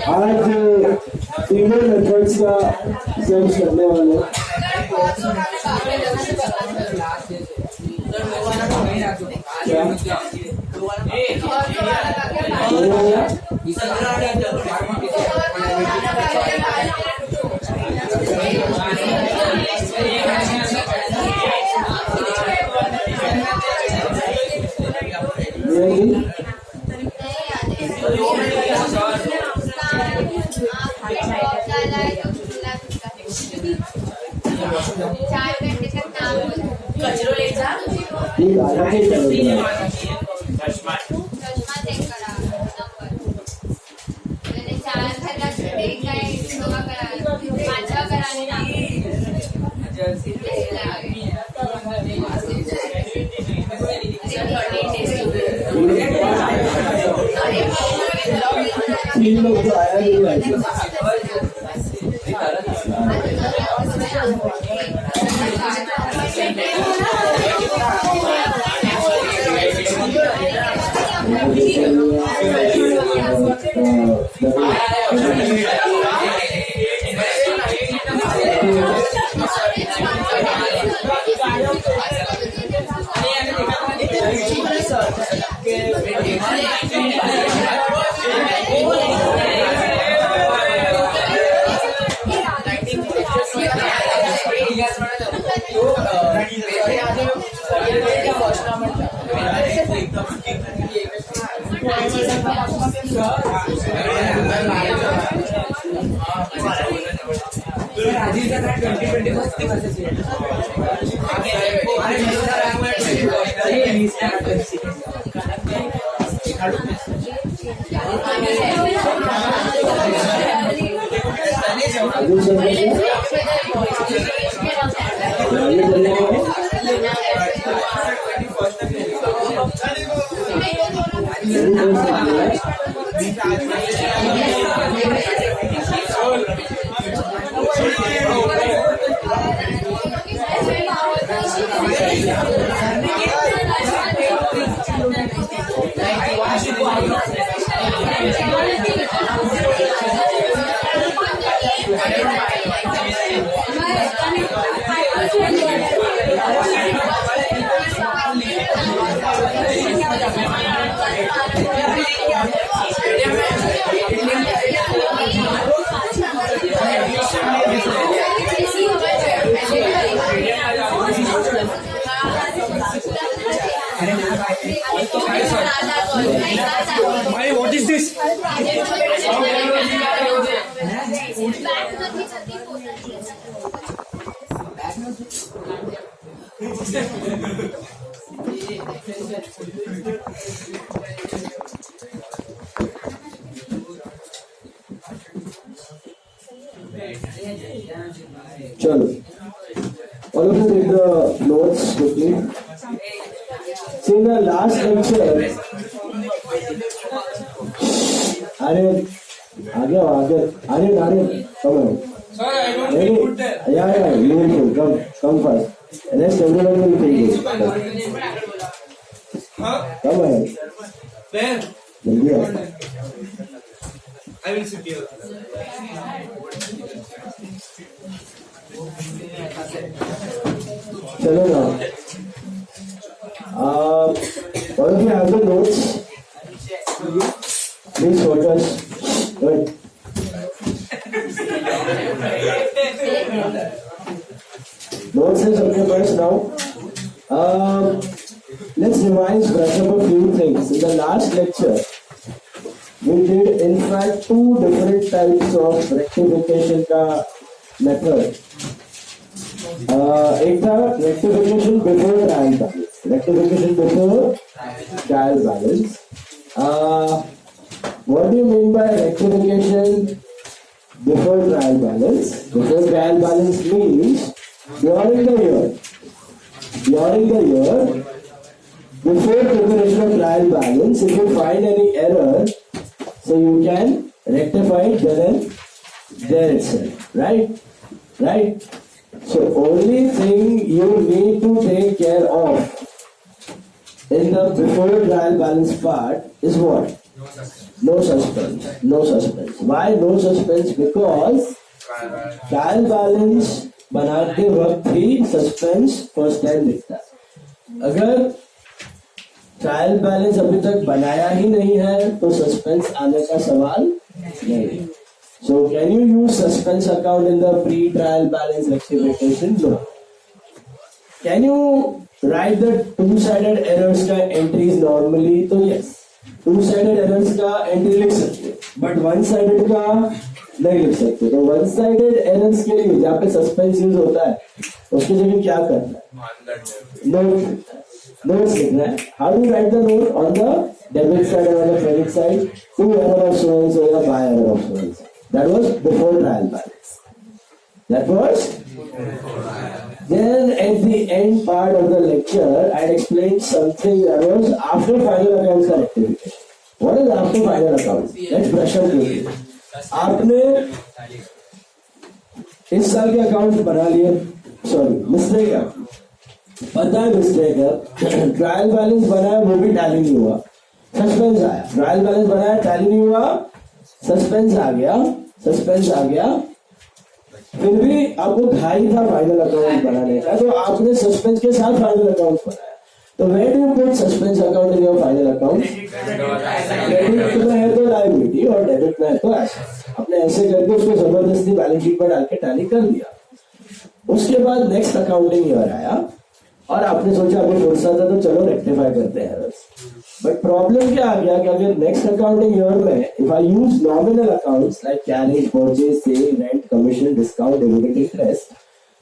आज female methods का sense करने वाले तीन लोग तो आया नहीं What is this? चलो, all of you take the notes quickly. So in the last lecture, Aryan, come on. Sir, I don't feel good there. Yeah, you will come first. And then everyone will feel good. Huh? Come on. Where? Yeah. I will sit here. Chalo now. All of you have the notes. Please focus. Good. Notes is okay first now. Let's revise, brush up a few things. In the last lecture, we did in fact two different types of rectification का method. एक था rectification before trial balance. Rectification before trial balance. What do you mean by rectification before trial balance? Before trial balance means during the year, before preparation of trial balance, if you find any error, so you can rectified then and there itself, right? So only thing you need to take care of in the before trial balance part is what? No suspense. Why no suspense? Because trial balance बनाते वक्त ही suspense first time दिखता है। अगर trial balance अभी तक बनाया ही नहीं है तो सस्पेंस आने का सवाल नहीं। So can you use suspense account in the pre trial balance rectification? No. Can you write the two sided errors का एंट्रीज नॉर्मली? तो यस, टू साइडेड एरर्स का एंट्री लिख सकते, बट वन साइडेड का नहीं लिख सकते। तो वन साइडेड एरर्स के लिए जहाँ पे सस्पेंस यूज होता है उसकी जगह क्या करना है? नोट्स लिखना है। How do write the note? On the debit side और the credit side, to error of so and so या by error of so and so. That was before trial balance. That was then at the end part of the lecture I had explained something that was after final accounts का rectification. What is after final accounts? Let's brush up quickly. आपने इस साल के account बना लिए, sorry mistake है, पता है मिस्टेक है, ट्रायल बैलेंस बनाया वो भी टैली नहीं हुआ, सस्पेंस आया। ट्रायल बैलेंस बनाया टैली नहीं हुआ, सस्पेंस आ गया, फिर भी आपको घाई था फाइनल अकाउंट बनाने का, तो आपने सस्पेंस के साथ फाइनल अकाउंट बनाया। तो where do you put suspense account in your final account? Credit में है तो लायबिलिटी और डेबिट में है तो एसेट। आपने ऐसे करके उसको जबरदस्ती बैलेंस शीट पर डाल के टैली कर दिया। उसके बाद नेक्स्ट अकाउंटिंग ईयर आया और आपने सोचा अभी फुर्सत है तो चलो रेक्टिफाई करते हैं। बट प्रॉब्लम क्या आ गया कि अगर नेक्स्ट अकाउंटिंग ईयर में if I use nominal accounts like carriage, purchase, sale, rent, commission, discount, dividend, interest,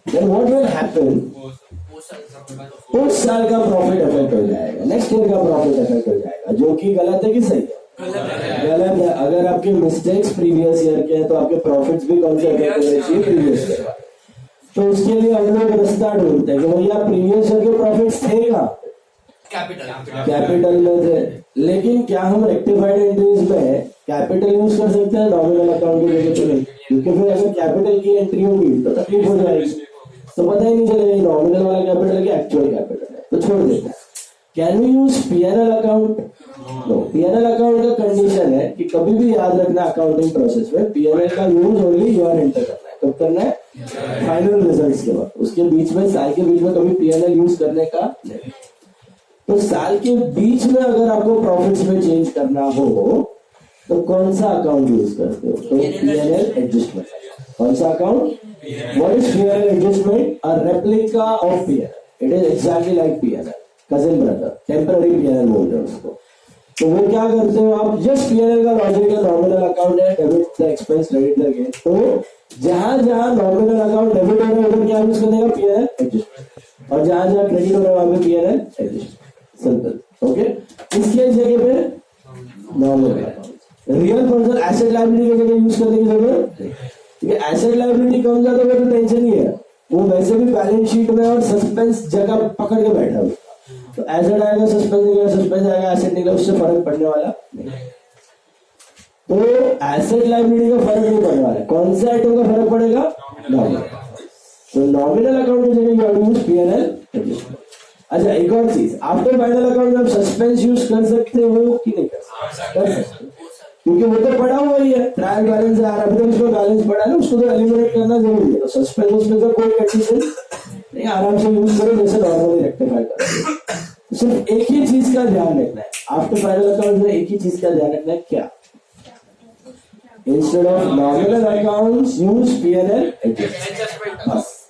then what will happen? उस साल का प्रॉफिट इफेक्ट हो जाएगा, नेक्स्ट ईयर का प्रॉफिट इफेक्ट हो जाएगा, जो कि गलत है कि सही है? गलत है। अगर आपके मिस्टेक्स प्रीवियस ईयर के हैं तो आपके प्रॉफिट्स भी कौन से इफेक्ट होने चाहिए? Previous year. तो उसके लिए हम लोग रास्ता ढूंढते हैं कि भैया प्रीवियस ईयर के प्रॉफिट्स थे कहाँ? कैपिटल में थे। लेकिन क्या हम रेक्टिफाइड एंट्रीज में कैपिटल यूज कर सकते हैं नॉमिनल अकाउंट की जगह पे? नहीं, क्योंकि फिर अगर कैपिटल की एंट्री होगी तो तकलीफ हो जाएगी, तो पता ही नहीं चलेगा नॉमिनल वाला कैपिटल है कि एक्चुअल कैपिटल है, तो छोड़ देता है। Can we use PNL account? No. PNL account का कंडीशन है कि कभी भी याद रखना अकाउंटिंग प्रोसेस में पीएनएल का यूज ओनली ईयर एंटर करना है। कब करना है? फाइनल रिजल्ट्स के बाद। उसके बीच में, साल के बीच में कभी पीएनएल यूज करने का नहीं। तो साल के बीच में अगर आपको प्रॉफिट्स में चेंज करना हो तो कौन सा अकाउंट यूज करते हो? तो पीएनएल एडजस्टमेंट। कौन सा account? What is PNL adjustment? A replica of PNL. It is exactly like PNL, cousin brother, temporary PNL बोलते हैं उसको। तो वो क्या करते हो आप? जस्ट पीएनएल का लॉजिक है, नॉमिनल अकाउंट है, debit the expense, credit the gain. तो जहां जहां नॉमिनल अकाउंट डेबिट हो रहा है उधर क्या यूज करने का? PNL adjustment. और जहां जहां क्रेडिट हो रहा है वहां पे पीएनएल एडजस्टमेंट। Simple, okay. इसके जगह पे nominal account. Real person asset liability की जगह यूज करने की जरूरत नहीं, क्योंकि एसेट लायबिलिटी कम ज्यादा हो तो टेंशन ही है, वो वैसे भी बैलेंस शीट में और सस्पेंस जगह पकड़ के बैठा हुआ। तो एसेट आएगा, सस्पेंस आएगा, एसेट निकला, उससे फर्क पड़ने वाला नहीं। तो एसेट लायबिलिटी का फर्क नहीं पड़ने वाला। कौन से आइटम का फर्क पड़ेगा? नॉमिनल। तो नॉमिनल अकाउंट की जगह यू यूज पीएनएल एडजस्टमेंट। अच्छा, एक और चीज, आफ्टर फाइनल अकाउंट में आप सस्पेंस यूज कर सकते हो कि नहीं कर सकते? क्योंकि वो तो पड़ा हुआ ही है, ट्रायल बैलेंस आ रहा है, अभी उसको बैलेंस पड़ा है ना, उसको तो एलिमिनेट करना जरूरी है। तो सस्पेंस उसमें तो कोई कंडीशन नहीं, आराम से यूज करो जैसे नॉर्मली रेक्टिफाई करो। सिर्फ एक ही चीज का ध्यान रखना है आफ्टर फाइनल अकाउंट में, एक ही चीज का ध्यान रखना है, क्या? Instead of nominal accounts use PNL adjustment.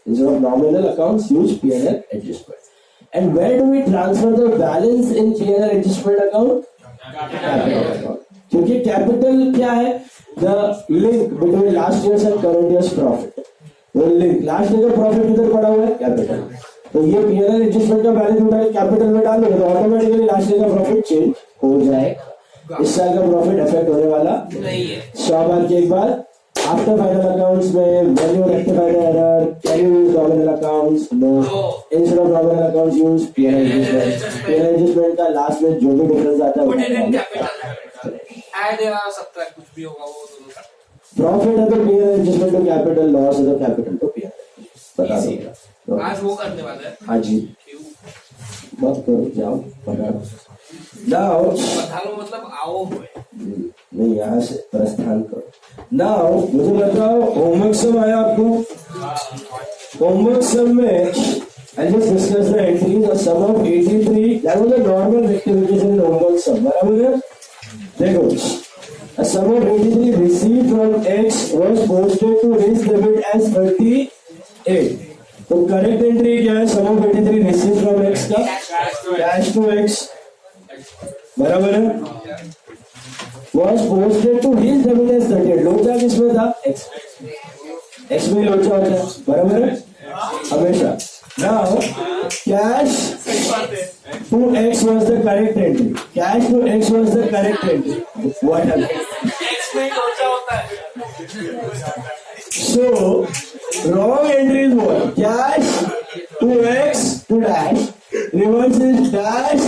Instead of nominal accounts use PNL adjustment. And where do we transfer the balance in P&L adjustment account? Capital account. क्योंकि कैपिटल क्या है? The link between last year's and current year's profit. वो link, last year का profit किधर पड़ा हुआ है? Capital. तो ये P&L एडजस्टमेंट का बैलेंस उठा के कैपिटल में डाल दो तो ऑटोमेटिकली लास्ट ईयर का प्रॉफिट चेंज हो जाएगा। इस साल का प्रॉफिट इफेक्ट होने वाला नहीं है। 100 बार की एक बार आफ्टर फाइनल अकाउंट्स में when you rectify the error, can you use nominal accounts? No. Instead of nominal accounts, use P&L adjustment. P&L adjustment का लास्ट में जो भी डिफरेंस आता है ऐड या सब्ट्रैक्ट कुछ भी होगा वो दोनों का प्रॉफिट है तो PL adjustment to capital, loss है तो कैपिटल टू पीएल, बता दो। आज वो करने वाला है हाँ जी, मत करो, जाओ पढ़ा जाओ। पधारो मतलब आओ हुए नहीं, यहाँ से प्रस्थान करो ना। मुझे बताओ होमवर्क सब आया आपको? होमवर्क सब में I just discussed the entries of sum of 83. That was a normal rectification in homework sum. बराबर है? देखो, a sum of 83 received from X was posted to his debit as 38. तो करेक्ट एंट्री क्या है? sum of 83 received from X का cash to X. बराबर है? Was posted to his debit as 38. लोचा किसमें था? X में लोचा होता है. बराबर है? हमेशा. Now, cash to X was the correct entry. Cash to X was the correct entry. What happened? X में लोचा होता है So, wrong entry is what? Cash to X to dash. Reverse is dash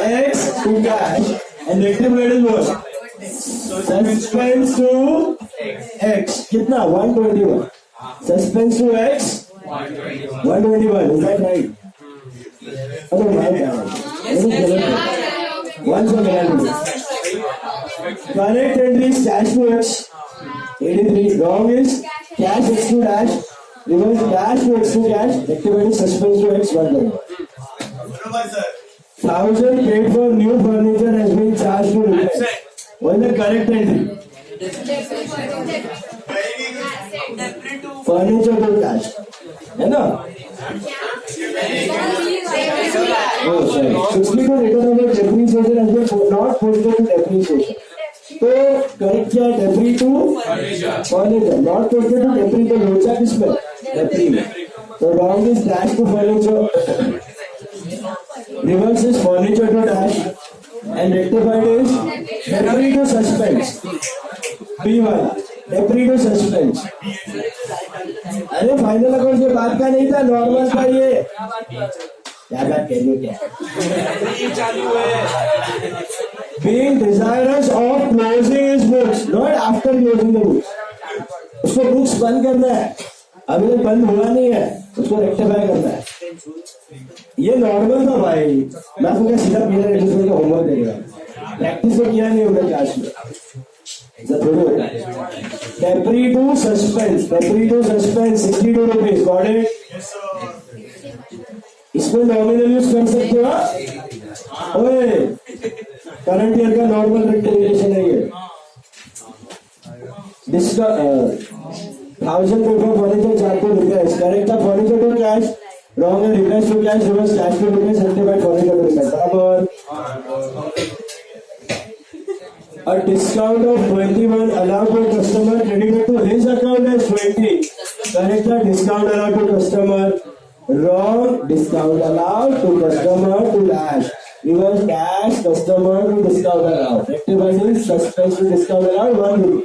X to cash. And rectified is what? Suspense to X. कितना? 121. Suspense to X. 121, is that right? Oh my God. Once again. Correct entry is cash to X. 83. Wrong is cash X to dash. Reverse dash to X to cash. Rectified is suspense to X. 121. 1,000 paid for new furniture has been charged to repair. What is the correct entry? Furniture to cash. है ना? Oh, sorry. 62 return over depreciation has been not posted to depreciation. तो correct क्या है? Depre to furniture, not posted to depre. तो लोचा किसमें? Depre में। तो wrong is dash to furniture, reverse is furniture to dash, and rectified is depre to suspense. B वाला depre to suspense. अरे फाइनल अकाउंट से बात का नहीं था, नॉर्मल था ये। क्या बात कहनी क्या? चालू है Being desirous of closing his books, not after closing the books. उसको बुक्स बंद करना है, अभी तक बंद हुआ नहीं है, उसको रेक्टिफाई करना है। ये नॉर्मल था भाई, मैं आपको क्या सीधा पीला रेडिसन का होमवर्क देगा, प्रैक्टिस तो किया नहीं होगा क्लास में। Depre to suspense, depre to suspense 62 rupees, got it? इसमें नॉमिनल यूज कर सकते हो। ओए करंट ईयर का नॉर्मल रेक्टिफिकेशन है ये। जिसका 1000 paper furniture charge to replace, correct था फर्नीचर टू कैश, रॉन्ग है replace to cash, reverse cash to replace, rectified furniture to replace. बराबर। A discount of 21 allowed to customer credited to his account as 20. Correct the discount allowed to customer. Wrong. Discount allowed to customer to dash. Reverse dash customer to discount allowed. Rectified is suspense to discount allowed 1 rupee.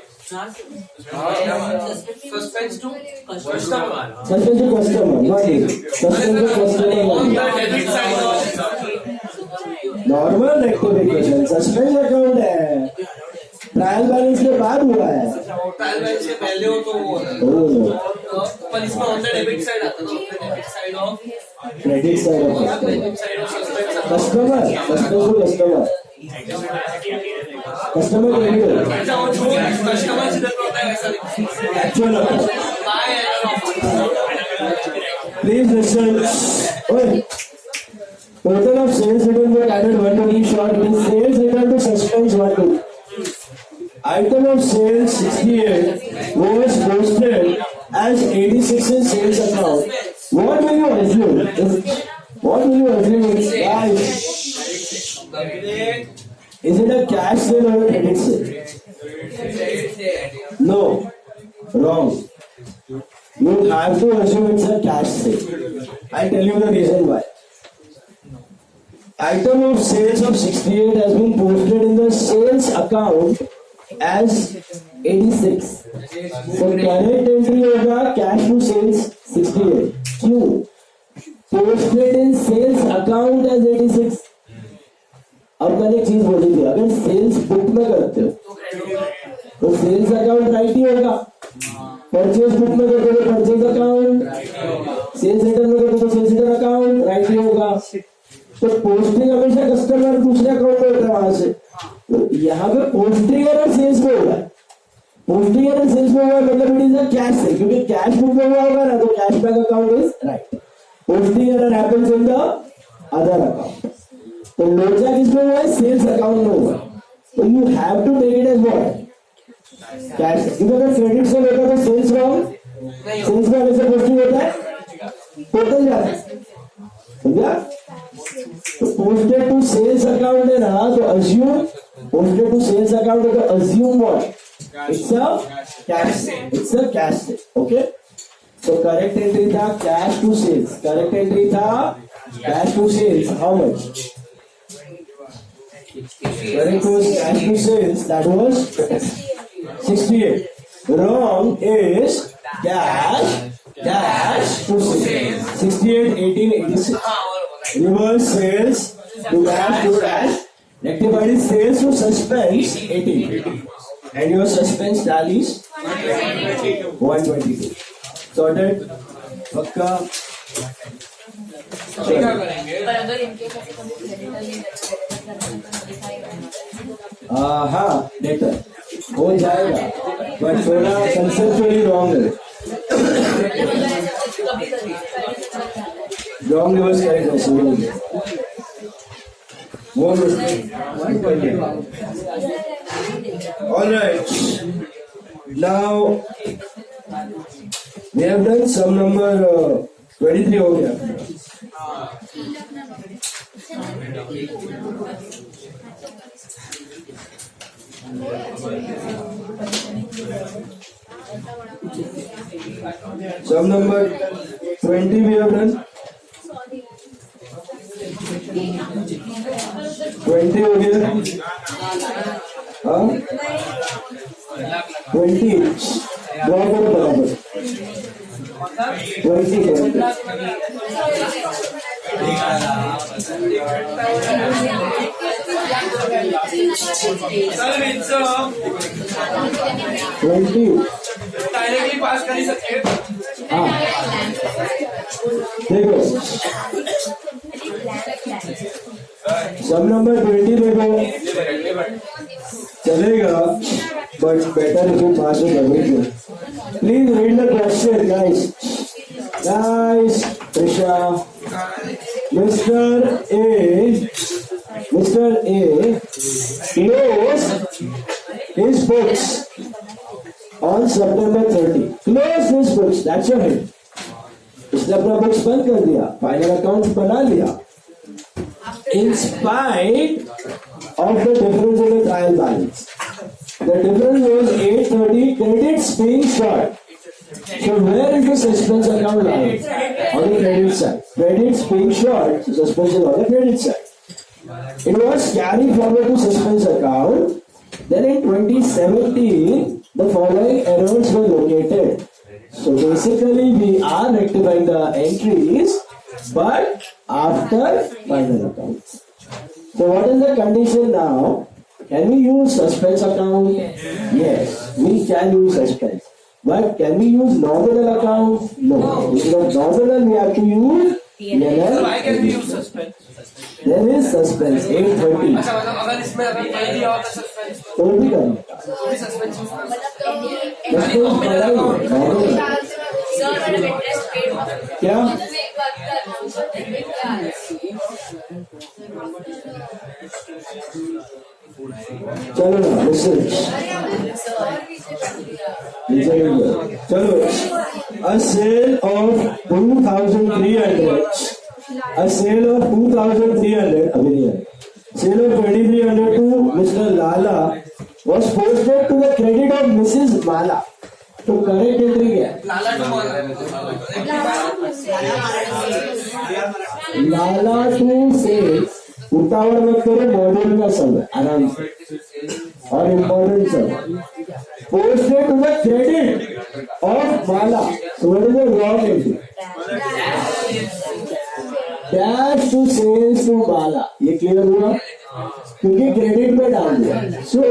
Suspense to customer, Suspense to customer 1 rupee. Suspense to customer 1 on the rupee. Debit side normal rectification suspense account है, trial balance के बाद हुआ है। Trial balance से पहले हो तो वो पर इसमें ऑन द डेबिट साइड आता है, debit side of credit side of debit side of suspense customer, customer customer credit अच्छा वो जो कस्टमर से देता होता है वैसा एक्चुअल बाय प्लीज लिसन। ओए total of sales return were added 1 rupee short with sales return to suspense 1 rupee. Item of sales 68 was posted as 86 in sales account. What will you assume? What will you assume? Guys, is it a cash sale or a credit sale? No, wrong. You have to assume it's a cash sale. I'll tell you the reason why. Item of sales of 68 has been posted in the sales account as 86. So correct entry होगा cash to sales 68. क्यों? Posted in sales account as 86. अब मैंने एक चीज बोली थी, अगर sales book में करते हो तो सेल्स अकाउंट राइट ही होगा। परचेज बुक में देखो तो परचेज अकाउंट, सेल्स लेटर में देखो तो सेल्स लेटर अकाउंट राइट ही होगा। तो पोस्टिंग हमेशा कस्टमर दूसरे अकाउंट में होता है वहां से, तो यहाँ पे पोस्टिंग एरर सेल्स में होगा। पोस्टिंग एरर सेल्स में हुआ मतलब it is a cash cell, क्योंकि कैश बुक में हुआ होगा ना, तो cash bank account is right. Posting error happens in the other account. तो लोचा किसमें हुआ है? सेल्स अकाउंट में हुआ। तो you have to take it as what? Cash. क्योंकि अगर क्रेडिट से होता तो सेल्स रॉन्ग, सेल्स में हमेशा पोस्टिंग होता है, टोटल जाता है, समझा? तो पोस्टेड टू सेल्स अकाउंट है ना, तो assume posted to sales account है, तो assume what? It's a cash, it's a cash. Okay, तो करेक्ट एंट्री था cash to sales, correct entry था cash to sales. How much? Correct was cash to sales, that was 68. Wrong is cash to sales. 68, 18, 86. Reverse sales to cash. Rectified is sales to suspense 18. And your suspense tallies 122. Sorted? Pakka? पर अगर इनके पास कोई creditor नहीं हाँ better हो जाएगा, but थोड़ा conceptually wrong है। रॉन्ग रिवर्स करेक्ट है। All right. Now we have done sum number 23 हो गया। Sum number 20 we have done। 20 हो गया। हाँ 20 ड्रॉ करो बराबर 20 सर इट्स 20 डायरेक्टली पास कर ही सकते। हाँ देखो सब नंबर 20 देखो चलेगा, but better if you pass with everything. Please read the question guys. Guys Trisha, Mr. A closed his books on September 30. Closed his books, that's your hint. उसने अपना books बंद कर दिया, फाइनल अकाउंट बना लिया। In spite of the difference in the trial balance, the difference was 830 credits being short. So where is the suspense account lying? On the credit side. Credits being short, so suspense is on the credit side. It was carried forward to suspense account. Then in 2017, the following errors were located. So basically we are rectifying the entries, but after final account. So what is the condition now? Can we use suspense account? Yes, we can use suspense. But can we use nominal account? No. Instead of nominal, we have to use PNL. Why can we use suspense? There is suspense 830. अच्छा मतलब अगर इसमें अगर नहीं दिया होता suspense तो भी करना। तो भी सस्पेंस Suspense बड़ा ही है, nominal। Sir madam interest paid क्या? एक बात का चलो ना, listen. चलो, a sale of 2,300, a sale of 2,300, अभी नहीं है, sale of 2,300 to Mr. Lala was posted to the credit of Mrs. Mala. तो करेक्ट एंट्री क्या है? लाला टू सेल्स उतावड़ मत करो, मॉड्यूल का सब है आराम से और इम्पोर्टेंट सब। Posted to the credit of Mala, so what is the wrong entry? Dash to sales to Mala, ये क्लियर हुआ? क्योंकि क्रेडिट में डाल दिया। सो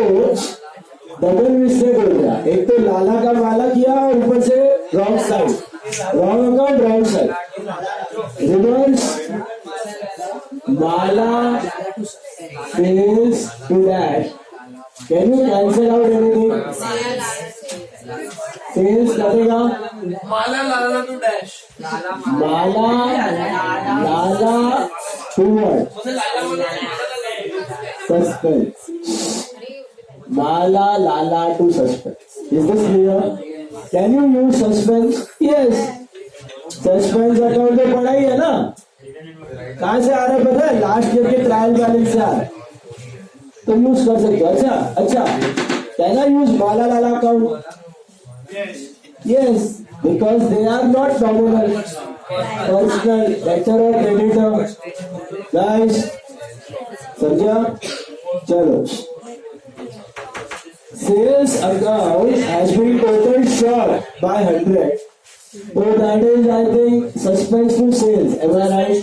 डबल मिस्टेक हो गया, एक तो लाला का माला किया और ऊपर से wrong side, wrong account wrong side, reverse Mala sales to dash. Can you cancel out anything? Sales कटेगा Mala Lala to dash. Mala Lala to word मुझे लाला बोला suspense. Mala Lala to suspense. Is this clear? Can you use suspense? Yes. Suspense account तो पढ़ा ही है ना? कहाँ से आ रहा है पता है? लास्ट ईयर के ट्रायल बैलेंस से आ रहा है. तो यूज कर सकते हो. अच्छा. Can I use Mala Lala account? Yes. Because they are not nominal. Personal, debtor or creditor. Guys, समझा? चलो. Sales account has been totaled short by 100. So that is, I think, suspense to sales. Am I right?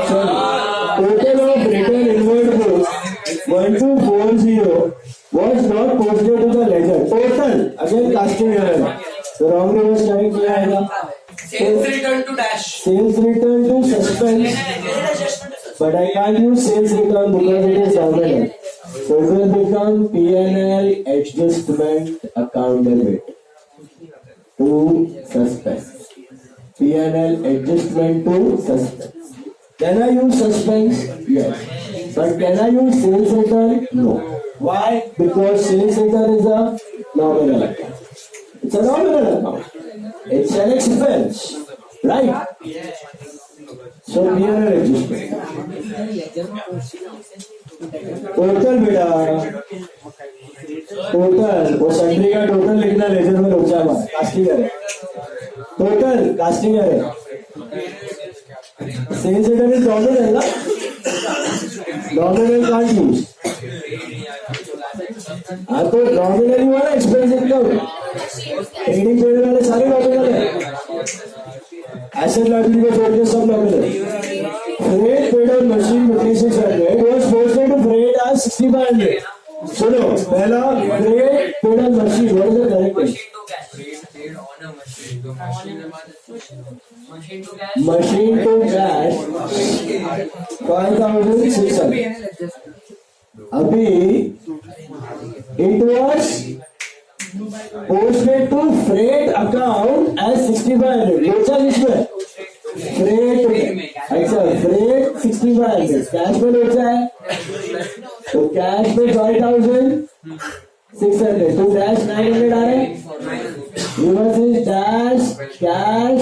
So, total of written inward books 1240 was not posted to the ledger. Total, again casting error. So wrong reverse correct किया आएगा. Sales return to dash. Sales return to suspense. But I can't use sales return because it is nominal. So it will become P&L adjustment account debit to suspense. P&L adjustment to suspense. Can I use suspense? Yes. But can I use sales return? No. Why? Because sales return is a nominal account. It's a nominal account. It's an expense. Right? So P&L adjustment. Total बेटा, total वो salary का total लिखना laser में रुक जाएगा. Casting है total, casting है. Sales return is nominal ना, नॉमिनल कांट यूज. हाँ तो नॉमिनल ही हुआ ना, एक्सपेंस इनकम. ट्रेडिंग पीरियड वाले सारे नॉमिनल है. एसेट लायबिलिटी को छोड़ के सब nominal. Freight paid on machine 5600 was posted to freight as 6500. सुनो, पहला freight paid on machine, what is the correct name? Machine to cash 5600. अभी it was posted to freight account as 6500. सोचा किसमें? Freight. अच्छा, फ्रेट 6500. कैश में लोचा है तो कैश में 5600 तो डैश 900 आ रहे हैं. Reverse is dash cash